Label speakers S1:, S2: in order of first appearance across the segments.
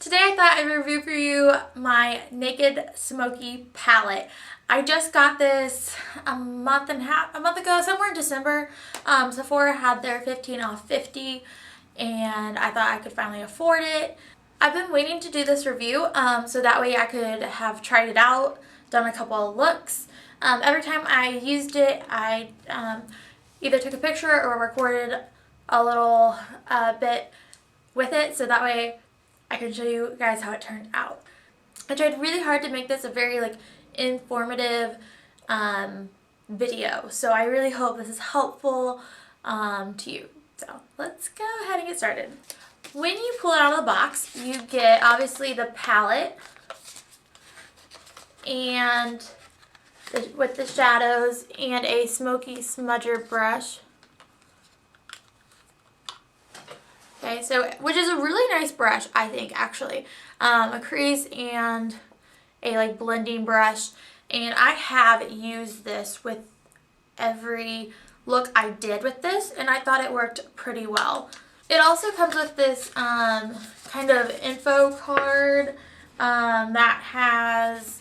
S1: Today I thought I'd review for you my Naked Smoky Palette. I just got this a month ago, somewhere in December. Sephora had their 15 off 50 and I thought I could finally afford it. I've been waiting to do this review so that way I could have tried it out, done a couple of looks. Every time I used it, I either took a picture or recorded a little bit with it so that way I can show you guys how it turned out. I tried really hard to make this a very informative video, so I really hope this is helpful to you. So let's go ahead and get started. When you pull it out of the box, you get obviously the palette and with the shadows and a smoky smudger brush. Okay, so which is a really nice brush, I think, actually. A crease and a blending brush, and I have used this with every look I did with this, and I thought it worked pretty well. It also comes with this kind of info card that has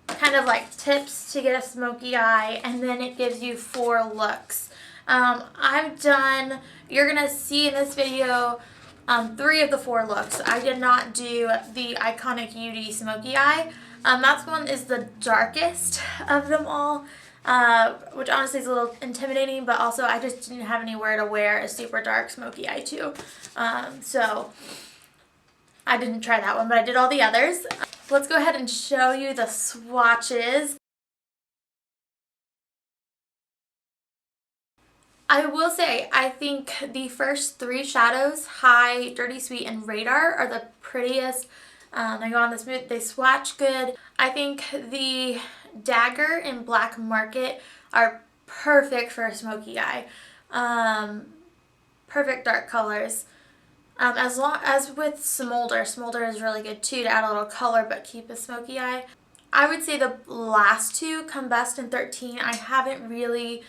S1: kind of tips to get a smoky eye, and then it gives you 4 looks. I've done, you're going to see in this video 3 of the 4 looks. I did not do the iconic UD smoky eye. That one is the darkest of them all, which honestly is a little intimidating, but also I just didn't have anywhere to wear a super dark smoky eye to. So I didn't try that one, but I did all the others. Let's go ahead and show you the swatches. I will say, I think the first 3 shadows, High, Dirty Sweet, and Radar, are the prettiest. They go on the smooth, they swatch good. I think the Dagger and Black Market are perfect for a smoky eye. Perfect dark colors. As with Smolder is really good too to add a little color but keep a smoky eye. I would say the last 2, Combust and 13, I haven't really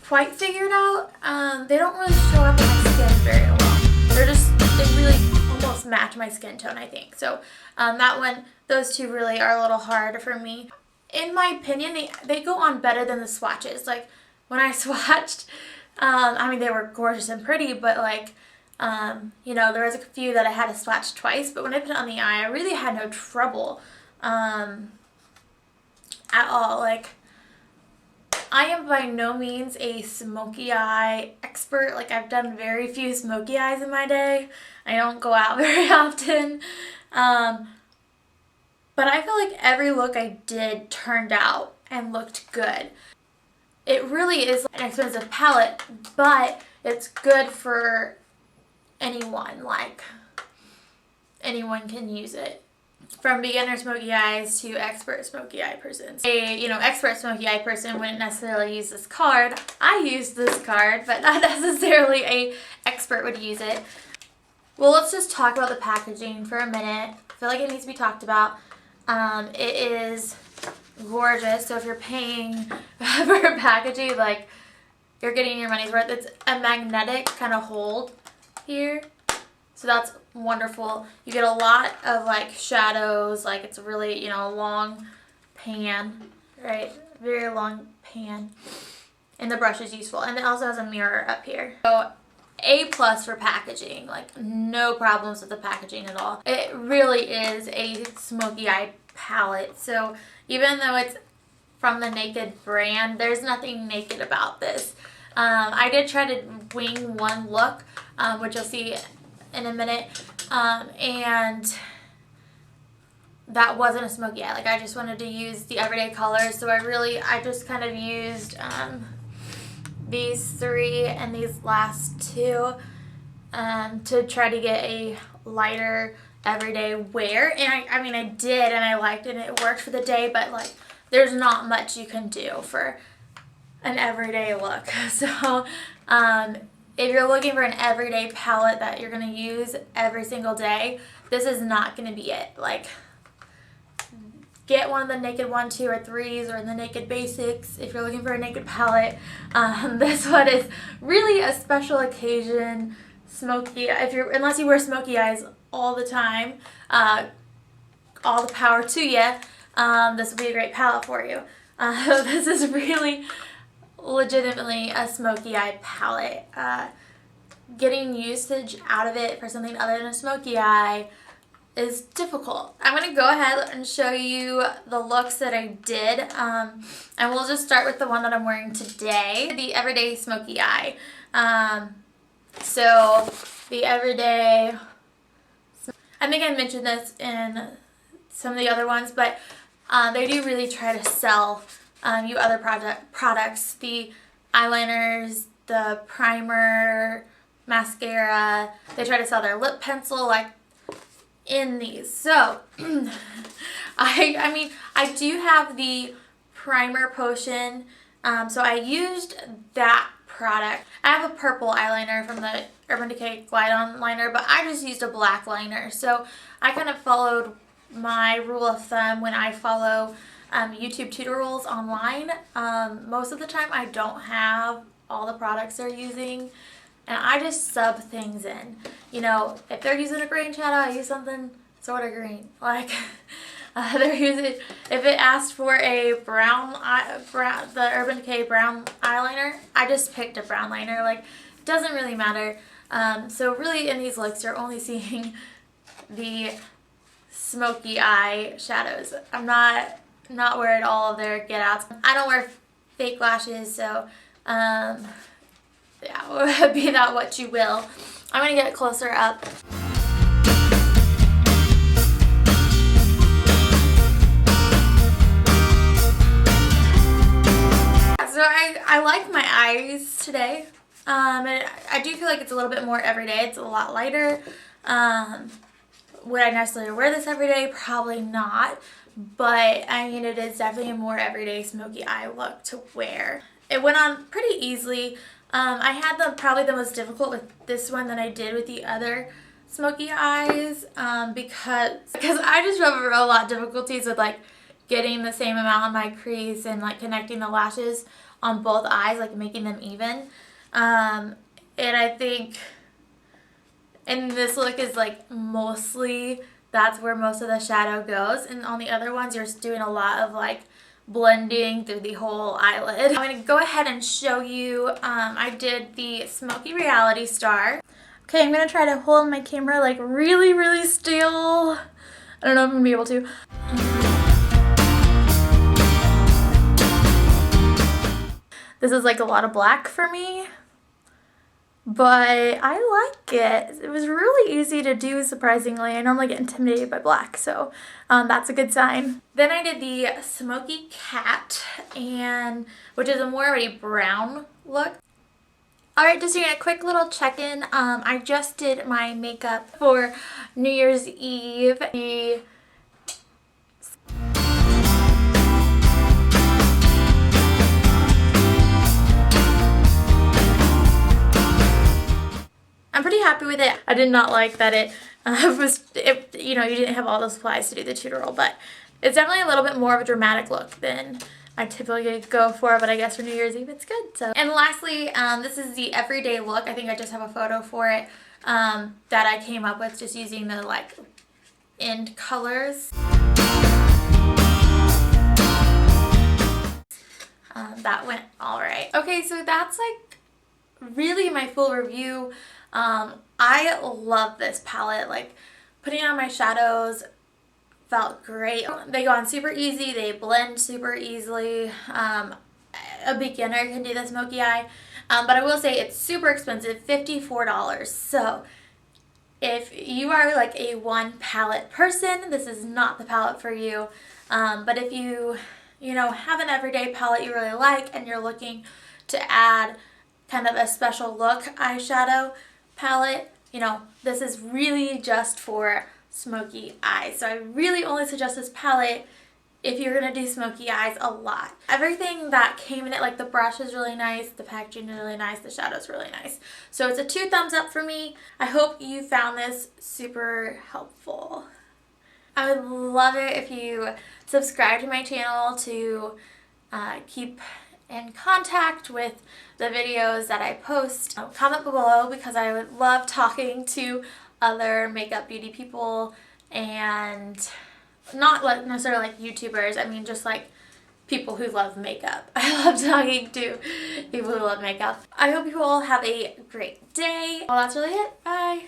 S1: quite figured out. They don't really show up on my skin very well. They really almost match my skin tone, I think. So those 2 really are a little hard for me. In my opinion, they go on better than the swatches. When I swatched, I mean, they were gorgeous and pretty, but you know, there was a few that I had to swatch twice, but when I put it on the eye, I really had no trouble at all. I am by no means a smoky eye expert. I've done very few smoky eyes in my day. I don't go out very often. But I feel like every look I did turned out and looked good. It really is an expensive palette, but it's good for anyone. Anyone can use it. From beginner smoky eyes to expert smoky eye person. Expert smoky eye person wouldn't necessarily use this card. I used this card, but not necessarily a expert would use it. Well, let's just talk about the packaging for a minute. I feel like it needs to be talked about. It is gorgeous, so if you're paying for packaging, you're getting your money's worth. It's a magnetic kind of hold here, so that's wonderful. You get a lot of shadows, it's really, a long pan, right? Very long pan. And the brush is useful. And it also has a mirror up here. So A+ for packaging. No problems with the packaging at all. It really is a smoky eye palette. So even though it's from the Naked brand, there's nothing naked about this. I did try to wing one look, which you'll see in a minute, and that wasn't a smoky eye. I just wanted to use the everyday colors, so I just kind of used these 3 and these last 2 to try to get a lighter everyday wear. And I mean I did, and I liked it, and it worked for the day, but there's not much you can do for an everyday look. So if you're looking for an everyday palette that you're going to use every single day, this is not going to be it. Get one of the Naked 1, 2, or 3s, or the Naked Basics if you're looking for a Naked palette. This one is really a special occasion smoky, unless you wear smoky eyes all the time, all the power to you. This will be a great palette for you. This is really legitimately a smoky eye palette. Getting usage out of it for something other than a smoky eye is difficult. I'm going to go ahead and show you the looks that I did, and we'll just start with the one that I'm wearing today, the Everyday Smoky Eye. So the Everyday, I think I mentioned this in some of the other ones, but they do really try to sell you other products, the eyeliners, the primer, mascara. They try to sell their lip pencil like in these. So I mean I do have the primer potion, so I used that product. I have a purple eyeliner from the Urban Decay Glide On liner, but I just used a black liner. So I kind of followed my rule of thumb when I follow YouTube tutorials online. Most of the time I don't have all the products they're using, and I just sub things in. You know, if they're using a green shadow, I use something sort of green. Like they're using, if it asked for a the Urban Decay brown eyeliner, I just picked a brown liner. Like, it doesn't really matter. So really in these looks, you're only seeing the smoky eye shadows. I'm not wearing all of their get outs. I don't wear fake lashes, so yeah, be that what you will. I'm gonna get closer up. So I like my eyes today. I do feel like it's a little bit more everyday. It's a lot lighter. Would I necessarily wear this every day? Probably not. But I mean, it is definitely a more everyday smoky eye look to wear. It went on pretty easily. I had probably the most difficult with this one than I did with the other smoky eyes, because I just have a lot of difficulties with like getting the same amount on my crease and like connecting the lashes on both eyes, like making them even. And I think in this look is like mostly that's where most of the shadow goes, and on the other ones you're doing a lot of like blending through the whole eyelid. I'm going to go ahead and show you, I did the Smoky Reality Star. Okay, I'm going to try to hold my camera like really, really still. I don't know if I'm going to be able to. This is like a lot of black for me, but I like it. It was really easy to do, surprisingly. I normally get intimidated by black, so that's a good sign. Then I did the Smoky Cat, which is a more of a brown look. Alright, just doing a quick little check-in. I just did my makeup for New Year's Eve. I'm pretty happy with it. I did not like that it you know, you didn't have all the supplies to do the tutorial, but it's definitely a little bit more of a dramatic look than I typically go for, but I guess for New Year's Eve it's good. So, and lastly, this is the everyday look. I think I just have a photo for it that I came up with just using the like end colors. That went all right. Okay, so that's like really my full review. I love this palette. Like, putting on my shadows felt great. They go on super easy. They blend super easily. A beginner can do the smoky eye. But I will say it's super expensive, $54. So if you are like a one palette person, this is not the palette for you. But if you know, have an everyday palette you really like and you're looking to add kind of a special look eyeshadow palette, you know, this is really just for smoky eyes. So I really only suggest this palette if you're gonna do smoky eyes a lot. Everything that came in it, like the brush is really nice, the packaging is really nice, the shadow's really nice. So it's a 2 thumbs up for me. I hope you found this super helpful. I would love it if you subscribe to my channel to keep in contact with the videos that I post, comment below, because I would love talking to other makeup beauty people, and not like necessarily like YouTubers, I mean just like people who love makeup. I love talking to people who love makeup. I hope you all have a great day. Well, that's really it. Bye.